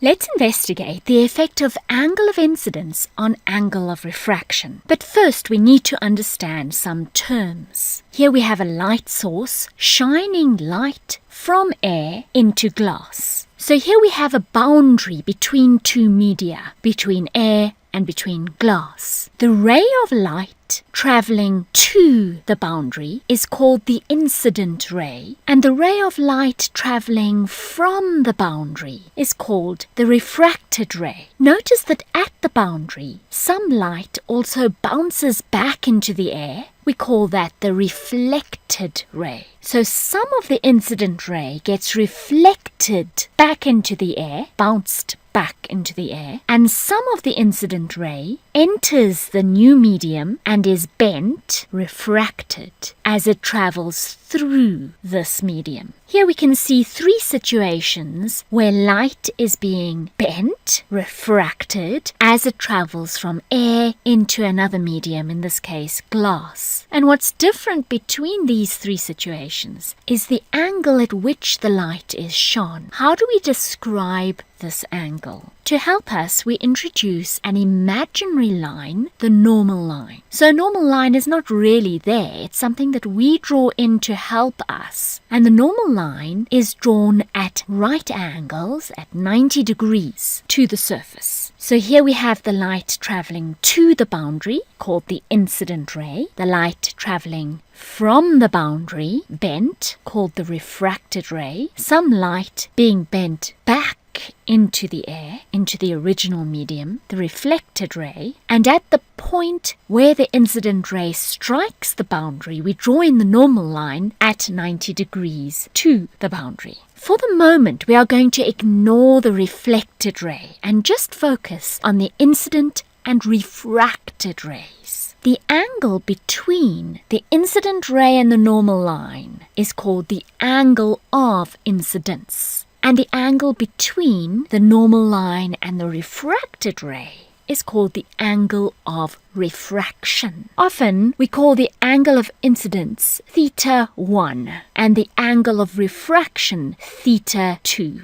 Let's investigate the effect of angle of incidence on angle of refraction. But first we need to understand some terms. Here we have a light source shining light from air into glass. So here we have a boundary between two media, between air and between glass. The ray of light traveling to the boundary is called the incident ray, and the ray of light traveling from the boundary is called the refracted ray. Notice that at the boundary, some light also bounces back into the air. We call that the reflected ray. So some of the incident ray gets reflected back into the air, bounced back into the air, and some of the incident ray enters the new medium and is bent, refracted, as it travels through this medium. Here we can see three situations where light is being bent, refracted, as it travels from air into another medium, in this case glass. And what's different between these three situations is the angle at which the light is shone. How do we describe this angle? To help us, we introduce an imaginary line, the normal line. So a normal line is not really there. It's something that we draw in to help us. And the normal line is drawn at right angles, at 90 degrees to the surface. So here we have the light traveling to the boundary, called the incident ray. The light traveling from the boundary, bent, called the refracted ray. Some light being bent back into the air, into the original medium, the reflected ray, and at the point where the incident ray strikes the boundary, we draw in the normal line at 90 degrees to the boundary. For the moment, we are going to ignore the reflected ray and just focus on the incident and refracted rays. The angle between the incident ray and the normal line is called the angle of incidence. And the angle between the normal line and the refracted ray is called the angle of refraction. Often we call the angle of incidence theta 1 and the angle of refraction theta 2.